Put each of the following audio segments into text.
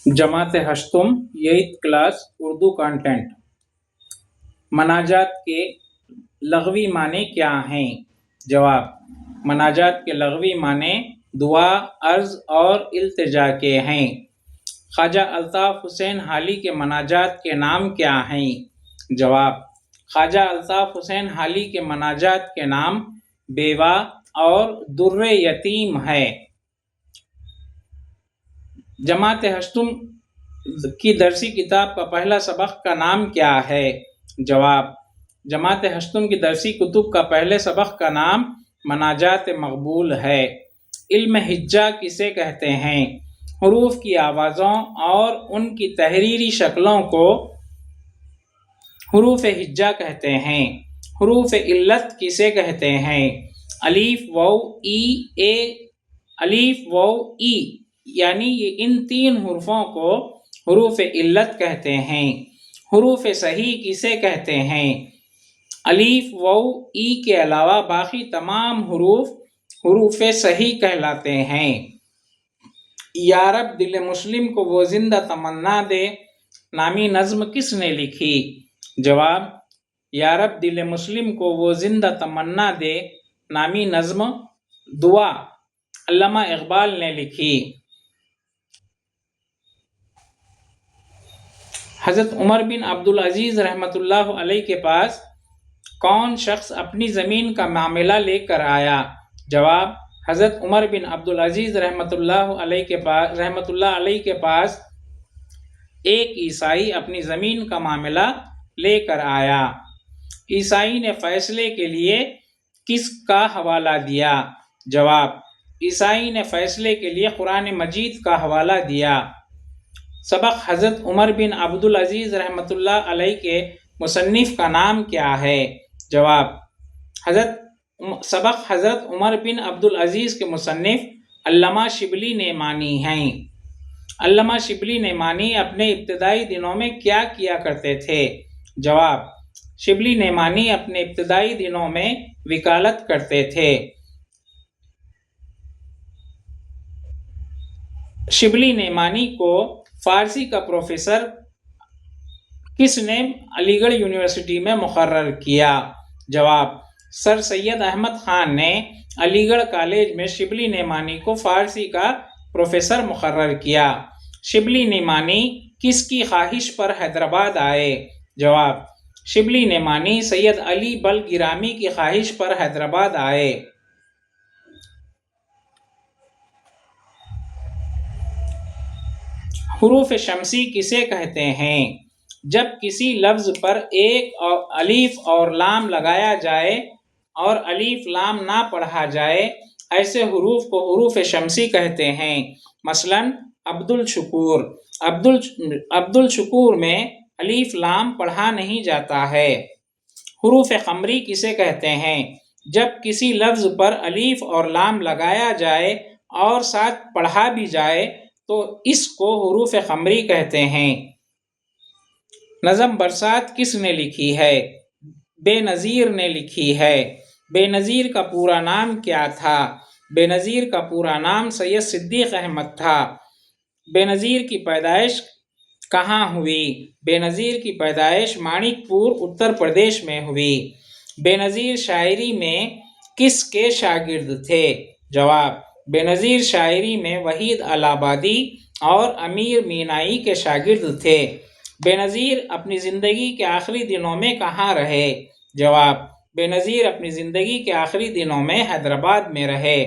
جماعت ہشتم 8th class Urdu content. مناجات کے لغوی معنی کیا ہیں؟ جواب: مناجات کے لغوی معنی دعا، عرض اور التجا کے ہیں۔ خواجہ الطاف حسین حالی کے مناجات کے نام کیا ہیں؟ جواب: خواجہ الطاف حسین حالی کے مناجات کے نام بیوہ اور در یتیم ہے۔ جماعت ہشتم کی درسی کتاب کا پہلا سبق کا نام کیا ہے؟ جواب: جماعت ہشتم کی درسی کتب کا پہلے سبق کا نام مناجات مقبول ہے۔ علم ہجا کسے کہتے ہیں؟ حروف کی آوازوں اور ان کی تحریری شکلوں کو حروف ہجا کہتے ہیں۔ حروف علت کسے کہتے ہیں؟ الف، واو، ای، اے، الف، واو، ای یعنی ان تین حروفوں کو حروف علت کہتے ہیں۔ حروف صحیح کسے کہتے ہیں؟ الف، واو، ای کے علاوہ باقی تمام حروف حروف صحیح کہلاتے ہیں۔ یا رب دل مسلم کو وہ زندہ تمنا دے نامی نظم کس نے لکھی؟ جواب: یا رب دل مسلم کو وہ زندہ تمنا دے نامی نظم دعا علامہ اقبال نے لکھی۔ حضرت عمر بن عبدالعزیز رحمۃ اللہ علیہ کے پاس کون شخص اپنی زمین کا معاملہ لے کر آیا؟ جواب: حضرت عمر بن عبدالعزیز رحمۃ اللہ علیہ کے پاس ایک عیسائی اپنی زمین کا معاملہ لے کر آیا۔ عیسائی نے فیصلے کے لیے کس کا حوالہ دیا؟ جواب: عیسائی نے فیصلے کے لیے قرآن مجید کا حوالہ دیا۔ سبق: حضرت عمر بن عبدالعزیز رحمۃ اللہ علیہ کے مصنف کا نام کیا ہے؟ جواب: سبق حضرت عمر بن عبدالعزیز کے مصنف علامہ شبلی نعمانی ہیں۔ علامہ شبلی نعمانی اپنے ابتدائی دنوں میں کیا کیا کرتے تھے؟ جواب: شبلی نعمانی اپنے ابتدائی دنوں میں وکالت کرتے تھے۔ شبلی نعمانی کو فارسی کا پروفیسر کس نے علی گڑھ یونیورسٹی میں مقرر کیا؟ جواب: سر سید احمد خان نے علی گڑھ کالج میں شبلی نعمانی کو فارسی کا پروفیسر مقرر کیا۔ شبلی نعمانی کس کی خواہش پر حیدرآباد آئے؟ جواب: شبلی نعمانی سید علی بل گرامی کی خواہش پر حیدرآباد آئے۔ حروف شمسی کسے کہتے ہیں؟ جب کسی لفظ پر ایک الف اور لام لگایا جائے اور الف لام نہ پڑھا جائے ایسے حروف کو حروف شمسی کہتے ہیں۔ مثلاً عبد الشکور، عبد الشکور میں الف لام پڑھا نہیں جاتا ہے۔ حروف قمری کسے کہتے ہیں؟ جب کسی لفظ پر الف اور لام لگایا جائے اور ساتھ پڑھا بھی جائے تو اس کو حروف قمری کہتے ہیں۔ نظم برسات کس نے لکھی ہے؟ بے نظیر نے لکھی ہے۔ بے نظیر کا پورا نام کیا تھا؟ بے نظیر کا پورا نام سید صدیق احمد تھا۔ بے نظیر کی پیدائش کہاں ہوئی؟ بے نظیر کی پیدائش مانک پور اتر پردیش میں ہوئی۔ بے نظیر شاعری میں کس کے شاگرد تھے؟ جواب: بے نظیر شاعری میں وحید الہ آبادی اور امیر مینائی کے شاگرد تھے۔ بے نظیر اپنی زندگی کے آخری دنوں میں کہاں رہے؟ جواب: بے نظیر اپنی زندگی کے آخری دنوں میں حیدرآباد میں رہے۔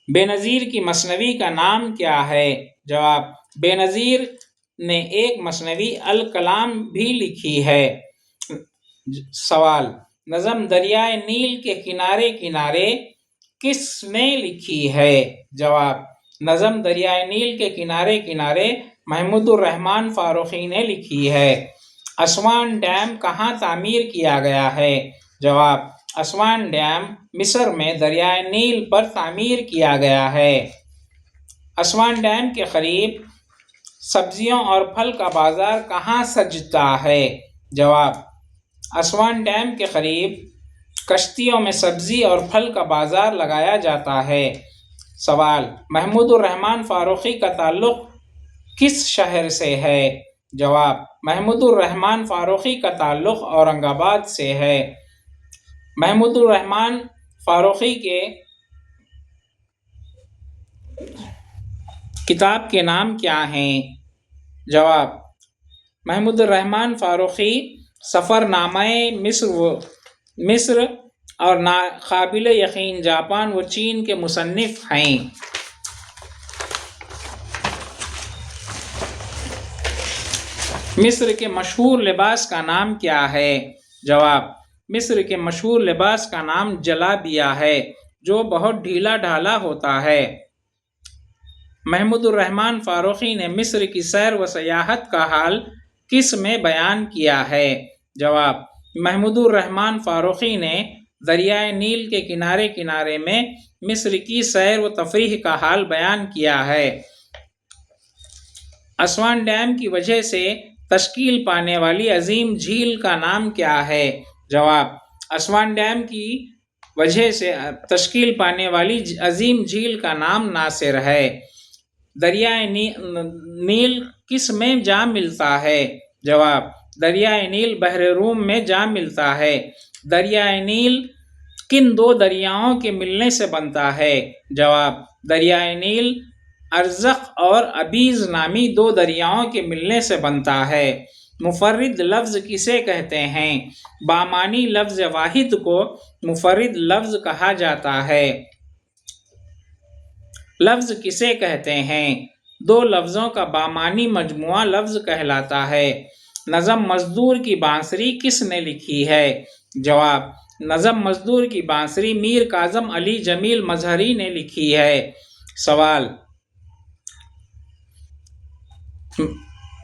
بے نظیر کی مثنوی کا نام کیا ہے؟ جواب: بے نظیر نے ایک مثنوی الکلام بھی لکھی ہے۔ سوال: نظم دریائے نیل کے کنارے کنارے کس نے لکھی ہے؟ جواب: نظم دریائے نیل کے کنارے کنارے محمود الرحمن فاروقی نے لکھی ہے۔ اسوان ڈیم کہاں تعمیر کیا گیا ہے؟ جواب: اسوان ڈیم مصر میں دریائے نیل پر تعمیر کیا گیا ہے۔ اسوان ڈیم کے قریب سبزیوں اور پھل کا بازار کہاں سجتا ہے؟ جواب: اسوان ڈیم کے قریب کشتیوں میں سبزی اور پھل کا بازار لگایا جاتا ہے۔ سوال: محمود الرحمن فاروقی کا تعلق کس شہر سے ہے؟ جواب: محمود الرحمن فاروقی کا تعلق اورنگ آباد سے ہے۔ محمود الرحمن فاروقی کے کتاب کے نام کیا ہیں؟ جواب: محمود الرحمن فاروقی سفر نامہ مصر اور قابل یقین جاپان و چین کے مصنف ہیں۔ مصر کے مشہور لباس کا نام کیا ہے؟ جواب: مصر کے مشہور لباس کا نام جلابیہ ہے، جو بہت ڈھیلا ڈھالا ہوتا ہے۔ محمود الرحمن فاروقی نے مصر کی سیر و سیاحت کا حال کس میں بیان کیا ہے؟ جواب: محمود الرحمن فاروقی نے دریائے نیل کے کنارے کنارے میں مصر کی سیر و تفریح کا حال بیان کیا ہے۔ اسوان ڈیم کی وجہ سے تشکیل پانے والی عظیم جھیل کا نام کیا ہے؟ جواب: اسوان ڈیم کی وجہ سے تشکیل پانے والی عظیم جھیل کا نام ناصر ہے۔ دریائے نیل کس میں جا ملتا ہے؟ جواب: دریائے نیل بحر روم میں جا ملتا ہے۔ دریائے نیل کن دو دریاؤں کے ملنے سے بنتا ہے؟ جواب: دریائے نیل ارزق اور ابیز نامی دو دریاؤں کے ملنے سے بنتا ہے۔ مفرد لفظ کسے کہتے ہیں؟ بامعنی لفظ واحد کو مفرد لفظ کہا جاتا ہے۔ لفظ کسے کہتے ہیں؟ دو لفظوں کا بامعنی مجموعہ لفظ کہلاتا ہے۔ نظم مزدور کی بانسری کس نے لکھی ہے؟ جواب: نظم مزدور کی بانسری میر کاظم علی جمیل مظہری نے لکھی ہے۔ سوال: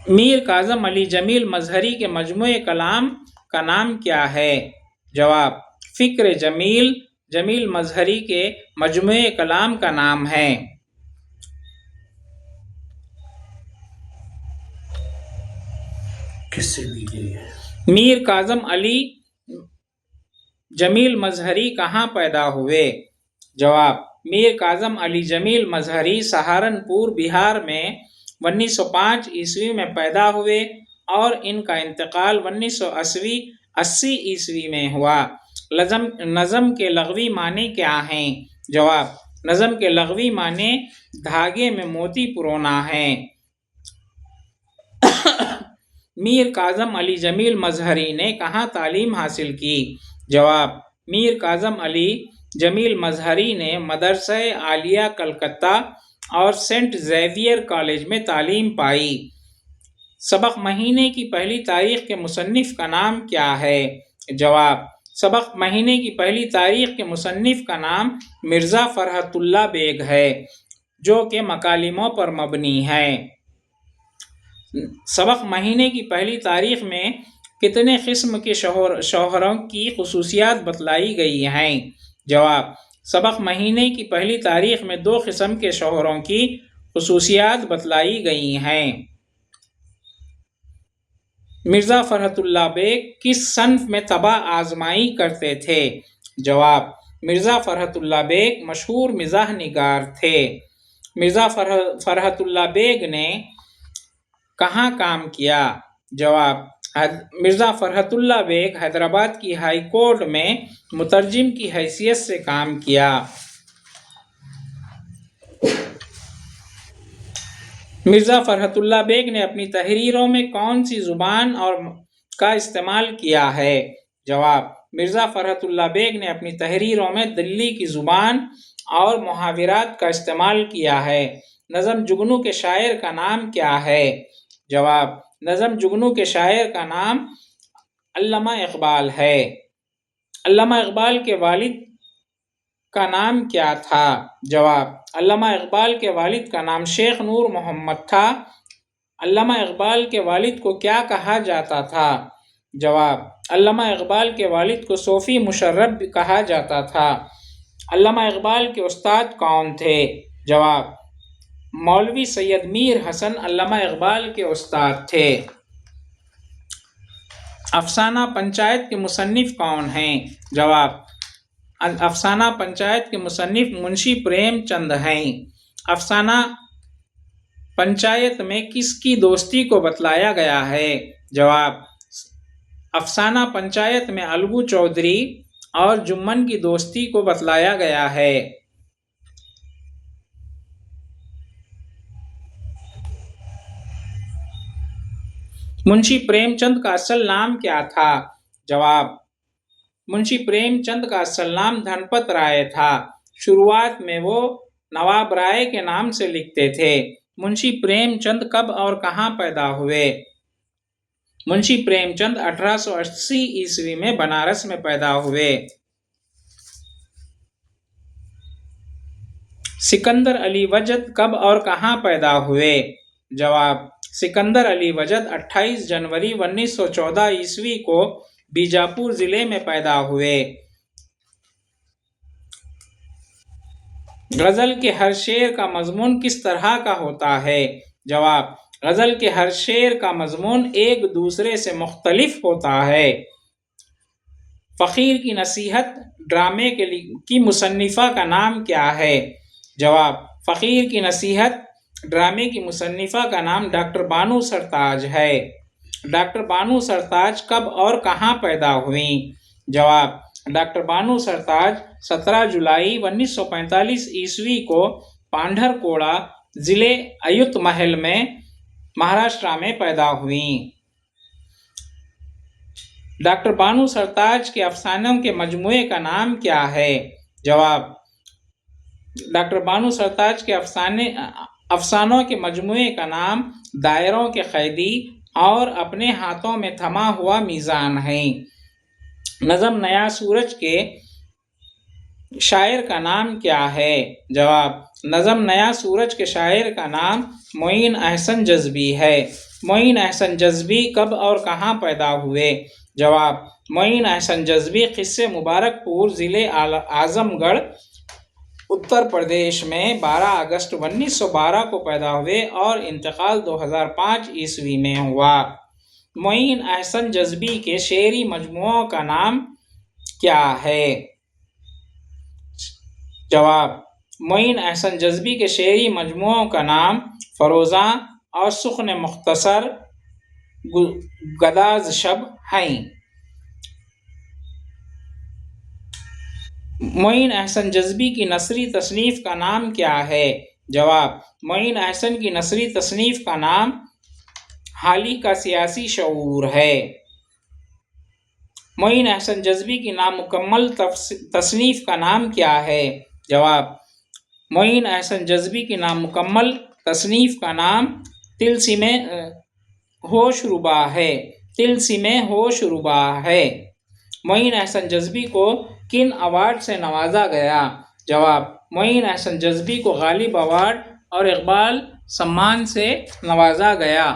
میر کاظم علی جمیل مظہری کے مجموعہ کلام کا نام کیا ہے؟ جواب: فکر جمیل جمیل مظہری کے مجموعہ کلام کا نام ہے۔ میر کاظم علی جمیل مظہری کہاں پیدا ہوئے؟ جواب: میر کاظم علی جمیل مظہری سہارنپور بہار میں 1905 عیسوی میں پیدا ہوئے اور ان کا انتقال 1980 عیسوی میں ہوا۔ نظم کے لغوی معنی کیا ہیں؟ جواب: نظم کے لغوی معنی دھاگے میں موتی پرونا ہیں۔ میر کاظم علی جمیل مظہری نے کہاں تعلیم حاصل کی؟ جواب: میر کاظم علی جمیل مظہری نے مدرسہ عالیہ کلکتہ اور سینٹ زیویئر کالج میں تعلیم پائی۔ سبق مہینے کی پہلی تاریخ کے مصنف کا نام کیا ہے؟ جواب: سبق مہینے کی پہلی تاریخ کے مصنف کا نام مرزا فرحت اللہ بیگ ہے، جو کہ مکالموں پر مبنی ہے۔ سبق مہینے کی پہلی تاریخ میں کتنے قسم کے شوہروں کی خصوصیات بتلائی گئی ہیں؟ جواب: سبق مہینے کی پہلی تاریخ میں 2 قسم کے شوہروں کی خصوصیات بتلائی گئی ہیں۔ مرزا فرحت اللہ بیگ کس صنف میں طبع آزمائی کرتے تھے؟ جواب: مرزا فرحت اللہ بیگ مشہور مزاح نگار تھے۔ مرزا فرحت اللہ بیگ نے کہاں کام کیا؟ جواب: مرزا فرحت اللہ بیگ حیدرآباد کی ہائی کورٹ میں مترجم کی حیثیت سے کام کیا۔ مرزا فرحت اللہ بیگ نے اپنی تحریروں میں کون سی زبان کا استعمال کیا ہے؟ جواب: مرزا فرحت اللہ بیگ نے اپنی تحریروں میں دلی کی زبان اور محاورات کا استعمال کیا ہے۔ نظم جگنو کے شاعر کا نام کیا ہے؟ جواب: نظم جگنو کے شاعر کا نام علامہ اقبال ہے۔ علامہ اقبال کے والد کا نام کیا تھا؟ جواب: علامہ اقبال کے والد کا نام شیخ نور محمد تھا۔ علامہ اقبال کے والد کو کیا کہا جاتا تھا؟ جواب: علامہ اقبال کے والد کو صوفی مشرب کہا جاتا تھا۔ علامہ اقبال کے استاد کون تھے؟ جواب: مولوی سید میر حسن علامہ اقبال کے استاد تھے۔ افسانہ پنچایت کے مصنف کون ہیں؟ جواب: افسانہ پنچایت کے مصنف منشی پریم چند ہیں۔ افسانہ پنچایت میں کس کی دوستی کو بتلایا گیا ہے؟ جواب: افسانہ پنچایت میں الگو چودھری اور جمن کی دوستی کو بتلایا گیا ہے۔ منشی پریم چند کا اصل نام کیا تھا؟ جواب: منشی پریم چند کا اصل نام دھنپت رائے تھا۔ شروعات میں وہ نواب رائے کے نام سے لکھتے تھے۔ منشی پریم چند کب اور کہاں پیدا ہوئے؟ منشی پریم چند 1880 عیسوی میں بنارس میں پیدا ہوئے۔ سکندر علی وجد کب اور کہاں پیدا ہوئے؟ جواب: سکندر علی وجد 28 جنوری 1914 عیسوی کو بیجاپور ضلع میں پیدا ہوئے۔ غزل کے ہر شعر کا مضمون کس طرح کا ہوتا ہے؟ جواب: غزل کے ہر شعر کا مضمون ایک دوسرے سے مختلف ہوتا ہے۔ فقیر کی نصیحت ڈرامے کی مصنفہ کا نام کیا ہے؟ جواب: فقیر کی نصیحت ڈرامے کی مصنفہ کا نام ڈاکٹر بانو سرتاج ہے۔ ڈاکٹر بانو سرتاج کب اور کہاں پیدا ہوئیں؟ جواب: ڈاکٹر بانو سرتاج 17 جولائی 1945 عیسوی کو پانڈھر کوڑا ضلع ایوت محل میں مہاراشٹر میں پیدا ہوئیں۔ ڈاکٹر بانو سرتاج کے افسانوں کے مجموعے کا نام کیا ہے؟ جواب: ڈاکٹر بانو سرتاج کے افسانوں کے مجموعے کا نام دائروں کے قیدی اور اپنے ہاتھوں میں تھما ہوا میزان ہے۔ نظم نیا سورج کے شاعر کا نام کیا ہے؟ جواب: نظم نیا سورج کے شاعر کا نام معین احسن جذبی ہے۔ معین احسن جذبی کب اور کہاں پیدا ہوئے؟ جواب: معین احسن جذبی قصے مبارک پور ضلع اعظم گڑھ اتر پردیش میں 12 اگست 1912 کو پیدا ہوئے اور انتقال 2005 عیسوی میں ہوا۔ معین احسن جذبی کے شعری مجموعوں کا نام کیا ہے؟ جواب: معین احسن جذبی کے شعری مجموعوں کا نام فروزاں اور سخن مختصر گداز شب ہیں۔ معین احسن جذبی کی نثری تصنیف کا نام کیا ہے؟ جواب: معین احسن کی نثری تصنیف کا نام حالی کا سیاسی شعور ہے۔ معین احسن جذبی کی نامکمل تصنیف کا نام کیا ہے؟ جواب: معین احسن جذبی کی نامکمل تصنیف کا نام طلسمِ ہوش ربا ہے۔ طلسمِ ہوش ربا ہے۔ معین احسن جذبی کو کن ایوارڈ سے نوازا گیا؟ جواب: معین احسن جذبی کو غالب ایوارڈ اور اقبال سمان سے نوازا گیا۔